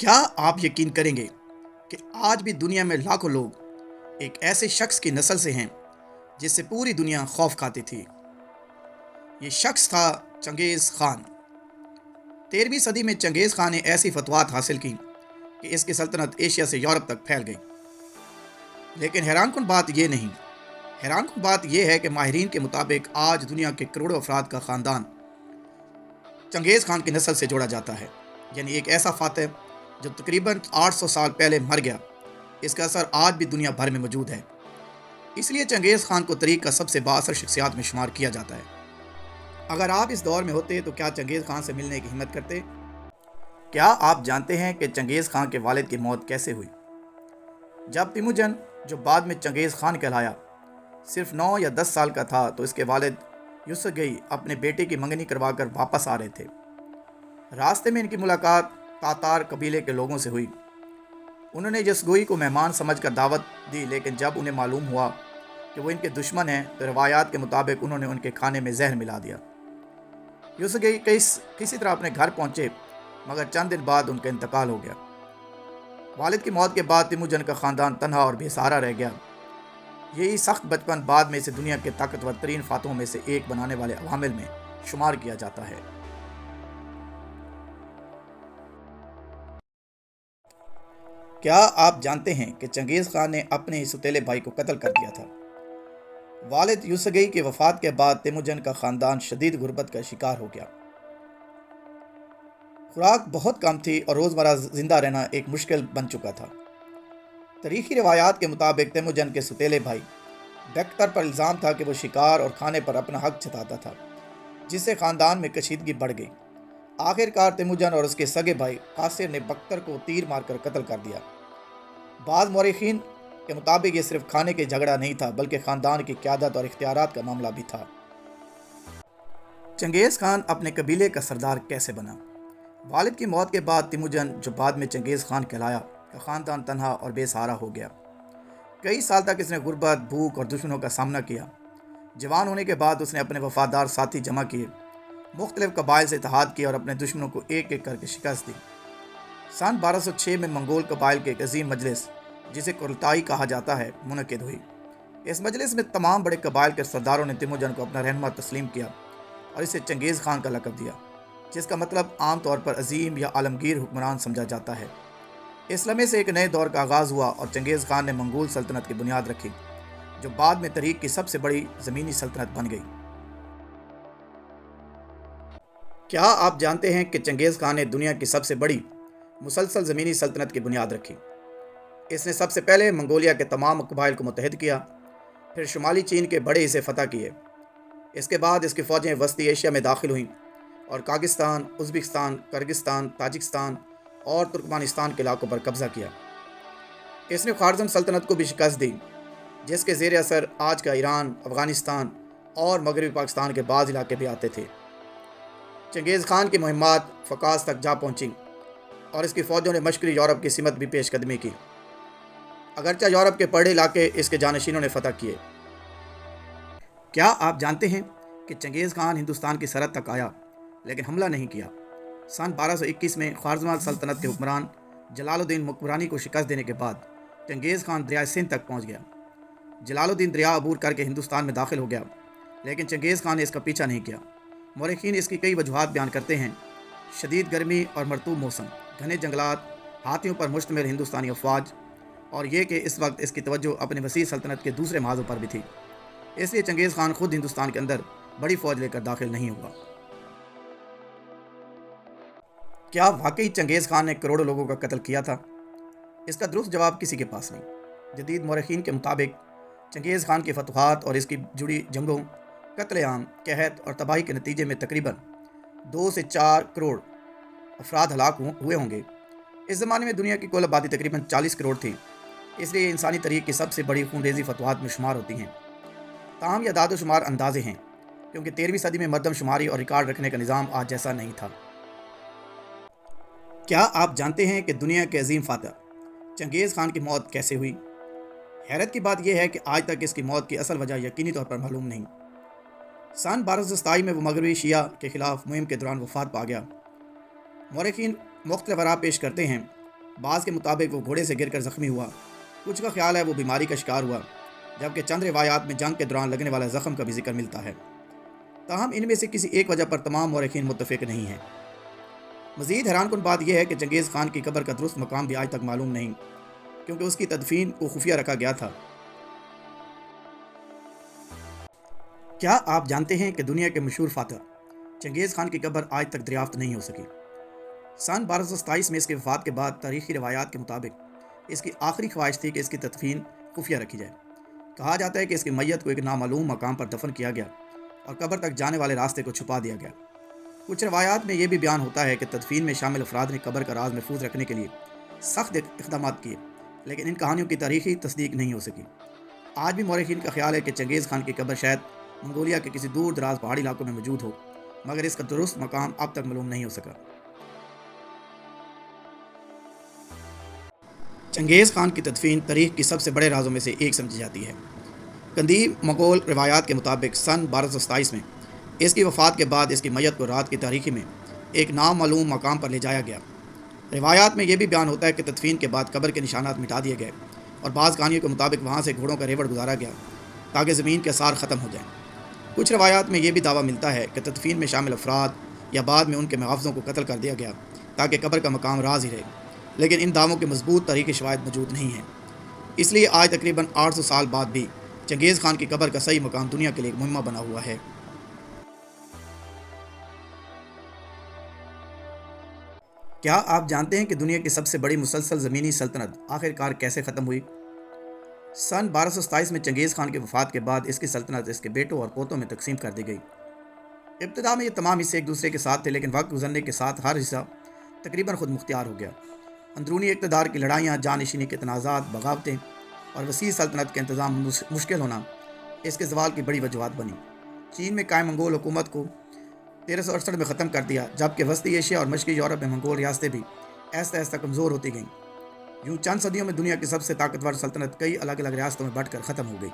کیا آپ یقین کریں گے کہ آج بھی دنیا میں لاکھوں لوگ ایک ایسے شخص کی نسل سے ہیں جس سے پوری دنیا خوف کھاتی تھی؟ یہ شخص تھا چنگیز خان۔ 13ویں صدی میں چنگیز خان نے ایسی فتوحات حاصل کی کہ اس کی سلطنت ایشیا سے یورپ تک پھیل گئی۔ لیکن حیران کن بات یہ نہیں، حیران کن بات یہ ہے کہ ماہرین کے مطابق آج دنیا کے کروڑوں افراد کا خاندان چنگیز خان کی نسل سے جوڑا جاتا ہے، یعنی ایک ایسا فاتح جو تقریباً 800 سال پہلے مر گیا، اس کا اثر آج بھی دنیا بھر میں موجود ہے۔ اس لیے چنگیز خان کو تاریخ کا سب سے بااثر شخصیات میں شمار کیا جاتا ہے۔ اگر آپ اس دور میں ہوتے تو کیا چنگیز خان سے ملنے کی ہمت کرتے؟ کیا آپ جانتے ہیں کہ چنگیز خان کے والد کی موت کیسے ہوئی؟ جب تیموجن، جو بعد میں چنگیز خان کہلایا، صرف 9 یا 10 سال کا تھا تو اس کے والد یوسگئی اپنے بیٹے کی منگنی کروا کر واپس آ رہے تھے۔ راستے میں ان کی ملاقات تاتار قبیلے کے لوگوں سے ہوئی۔ انہوں نے یسگوئی کو مہمان سمجھ کر دعوت دی، لیکن جب انہیں معلوم ہوا کہ وہ ان کے دشمن ہیں تو روایات کے مطابق انہوں نے ان کے کھانے میں زہر ملا دیا۔ یوسگئی کسی طرح اپنے گھر پہنچے، مگر چند دن بعد ان کا انتقال ہو گیا۔ والد کی موت کے بعد تیموجن کا خاندان تنہا اور بے سہارا رہ گیا۔ یہی سخت بچپن بعد میں اسے دنیا کے طاقتور ترین فاتحوں میں سے ایک بنانے والے عوامل میں شمار کیا جاتا ہے۔ کیا آپ جانتے ہیں کہ چنگیز خان نے اپنے ہی سوتیلے بھائی کو قتل کر دیا تھا؟ والد یوسگئی کی وفات کے بعد تیموجن کا خاندان شدید غربت کا شکار ہو گیا۔ خوراک بہت کم تھی اور روزمرہ زندہ رہنا ایک مشکل بن چکا تھا۔ تاریخی روایات کے مطابق تیموجن کے سوتیلے بھائی بیکٹر پر الزام تھا کہ وہ شکار اور کھانے پر اپنا حق جتاتا تھا، جس سے خاندان میں کشیدگی بڑھ گئی۔ آخرکار تیموجن اور اس کے سگے بھائی قاصر نے بختر کو تیر مار کر قتل کر دیا۔ بعض مورخین کے مطابق یہ صرف کھانے کے جھگڑا نہیں تھا، بلکہ خاندان کی قیادت اور اختیارات کا معاملہ بھی تھا۔ چنگیز خان اپنے قبیلے کا سردار کیسے بنا؟ والد کی موت کے بعد تیموجن، جو بعد میں چنگیز خان کہلایا، کا خاندان تنہا اور بے سہارا ہو گیا۔ کئی سال تک اس نے غربت، بھوک اور دشمنوں کا سامنا کیا۔ جوان ہونے کے بعد اس نے اپنے وفادار ساتھی جمع کیے، مختلف قبائل سے اتحاد کیا اور اپنے دشمنوں کو ایک ایک کر کے شکست دی۔ سن 1206 میں منگول قبائل کے ایک عظیم مجلس، جسے قرلتائی کہا جاتا ہے، منعقد ہوئی۔ اس مجلس میں تمام بڑے قبائل کے سرداروں نے تیموجن کو اپنا رہنما تسلیم کیا اور اسے چنگیز خان کا لقب دیا، جس کا مطلب عام طور پر عظیم یا عالمگیر حکمران سمجھا جاتا ہے۔ اس لمحے سے ایک نئے دور کا آغاز ہوا اور چنگیز خان نے منگول سلطنت کی بنیاد رکھی، جو بعد میں تاریخ کی سب سے بڑی زمینی سلطنت بن گئی۔ کیا آپ جانتے ہیں کہ چنگیز خان نے دنیا کی سب سے بڑی مسلسل زمینی سلطنت کی بنیاد رکھی؟ اس نے سب سے پہلے منگولیا کے تمام قبائل کو متحد کیا، پھر شمالی چین کے بڑے حصے فتح کیے۔ اس کے بعد اس کی فوجیں وسطی ایشیا میں داخل ہوئیں اور کاغستان، ازبکستان، کرغستان، تاجکستان اور ترکمانستان کے علاقوں پر قبضہ کیا۔ اس نے خوارزم سلطنت کو بھی شکست دی، جس کے زیر اثر آج کا ایران، افغانستان اور مغربی پاکستان کے بعض علاقے بھی آتے تھے۔ چنگیز خان کی مہمات فقاز تک جا پہنچیں اور اس کی فوجوں نے مشرقی یورپ کی سمت بھی پیش قدمی کی، اگرچہ یورپ کے بڑے علاقے اس کے جانشینوں نے فتح کیے۔ کیا آپ جانتے ہیں کہ چنگیز خان ہندوستان کی سرحد تک آیا لیکن حملہ نہیں کیا؟ سن 1221 میں خوارزم سلطنت کے حکمران جلال الدین مکبرانی کو شکست دینے کے بعد چنگیز خان دریائے سندھ تک پہنچ گیا۔ جلال الدین دریا عبور کر کے ہندوستان میں داخل ہو گیا، لیکن چنگیز خان نے اس کا پیچھا نہیں کیا۔ مورخین اس کی کئی وجوہات بیان کرتے ہیں: شدید گرمی اور مرطوب موسم، گھنے جنگلات، ہاتھیوں پر مشتمل ہندوستانی افواج، اور یہ کہ اس وقت اس کی توجہ اپنے وسیع سلطنت کے دوسرے محاذوں پر بھی تھی۔ اس لیے چنگیز خان خود ہندوستان کے اندر بڑی فوج لے کر داخل نہیں ہوا۔ کیا واقعی چنگیز خان نے کروڑوں لوگوں کا قتل کیا تھا؟ اس کا درست جواب کسی کے پاس نہیں۔ جدید مورخین کے مطابق چنگیز خان کی فتوحات اور اس کی جڑی جنگوں، قتل عام، قحط اور تباہی کے نتیجے میں تقریباً 2 سے 4 کروڑ افراد ہلاک ہوئے ہوں گے۔ اس زمانے میں دنیا کی کل آبادی تقریباً 40 کروڑ تھی، اس لیے انسانی تاریخ کی سب سے بڑی خون ریزی فتوحات میں شمار ہوتی ہیں۔ تاہم یہ اعداد و شمار اندازے ہیں، کیونکہ 13ویں صدی میں مردم شماری اور ریکارڈ رکھنے کا نظام آج جیسا نہیں تھا۔ کیا آپ جانتے ہیں کہ دنیا کے عظیم فاتح چنگیز خان کی موت کیسے ہوئی؟ حیرت کی بات یہ ہے کہ آج تک اس کی موت کی اصل وجہ یقینی طور پر معلوم نہیں۔ سن 1227 میں وہ مغربی شیعہ کے خلاف مہم کے دوران وفات پا گیا۔ مورخین مختلف آراء پیش کرتے ہیں، بعض کے مطابق وہ گھوڑے سے گر کر زخمی ہوا، کچھ کا خیال ہے وہ بیماری کا شکار ہوا، جبکہ چند روایات میں جنگ کے دوران لگنے والا زخم کا بھی ذکر ملتا ہے۔ تاہم ان میں سے کسی ایک وجہ پر تمام مورخین متفق نہیں ہیں۔ مزید حیران کن بات یہ ہے کہ چنگیز خان کی قبر کا درست مقام بھی آج تک معلوم نہیں، کیونکہ اس کی تدفین کو خفیہ رکھا گیا تھا۔ کیا آپ جانتے ہیں کہ دنیا کے مشہور فاتح چنگیز خان کی قبر آج تک دریافت نہیں ہو سکی؟ سن 1227 میں اس کی وفات کے بعد تاریخی روایات کے مطابق اس کی آخری خواہش تھی کہ اس کی تدفین خفیہ رکھی جائے۔ کہا جاتا ہے کہ اس کی میت کو ایک نامعلوم مقام پر دفن کیا گیا اور قبر تک جانے والے راستے کو چھپا دیا گیا۔ کچھ روایات میں یہ بھی بیان ہوتا ہے کہ تدفین میں شامل افراد نے قبر کا راز محفوظ رکھنے کے لیے سخت اقدامات کیے، لیکن ان کہانیوں کی تاریخی تصدیق نہیں ہو سکی۔ آج بھی مورخین کا خیال ہے کہ چنگیز خان کی قبر شاید منگولیا کے کسی دور دراز پہاڑی علاقوں میں موجود ہو، مگر اس کا درست مقام اب تک معلوم نہیں ہو سکا۔ چنگیز خان کی تدفین تاریخ کی سب سے بڑے رازوں میں سے ایک سمجھی جاتی ہے۔ قدیم مغول روایات کے مطابق سن 1227 میں اس کی وفات کے بعد اس کی میت کو رات کی تاریکی میں ایک نامعلوم مقام پر لے جایا گیا۔ روایات میں یہ بھی بیان ہوتا ہے کہ تدفین کے بعد قبر کے نشانات مٹا دیے گئے اور بعض کہانیوں کے مطابق وہاں سے گھوڑوں کا ریوڑ گزارا گیا تاکہ زمین کے آثار ختم ہو جائیں۔ کچھ روایات میں یہ بھی دعویٰ ملتا ہے کہ تدفین میں شامل افراد یا بعد میں ان کے محافظوں کو قتل کر دیا گیا تاکہ قبر کا مقام راز ہی رہے، لیکن ان دعووں کے مضبوط تاریخی شواہد موجود نہیں ہیں۔ اس لیے آج تقریباً 800 سال بعد بھی چنگیز خان کی قبر کا صحیح مقام دنیا کے لیے ایک مہمہ بنا ہوا ہے۔ کیا آپ جانتے ہیں کہ دنیا کی سب سے بڑی مسلسل زمینی سلطنت آخر کار کیسے ختم ہوئی؟ سن 1227 میں چنگیز خان کی وفات کے بعد اس کی سلطنت اس کے بیٹوں اور پوتوں میں تقسیم کر دی گئی۔ ابتدا میں یہ تمام حصے ایک دوسرے کے ساتھ تھے، لیکن وقت گزرنے کے ساتھ ہر حصہ تقریباً خود مختار ہو گیا۔ اندرونی اقتدار کی لڑائیاں، جانشینی کے تنازعات، بغاوتیں اور وسیع سلطنت کا انتظام مشکل ہونا اس کے زوال کی بڑی وجوہات بنی۔ چین میں قائم منگول حکومت کو 1368 میں ختم کر دیا، جبکہ وسطی ایشیا اور مشرقی یورپ میں منگول ریاستیں بھی ایسا ایسا کمزور ہوتی گئیں۔ یوں چند صدیوں میں دنیا کی سب سے طاقتور سلطنت کئی الگ الگ ریاستوں میں بٹ کر ختم ہو گئی۔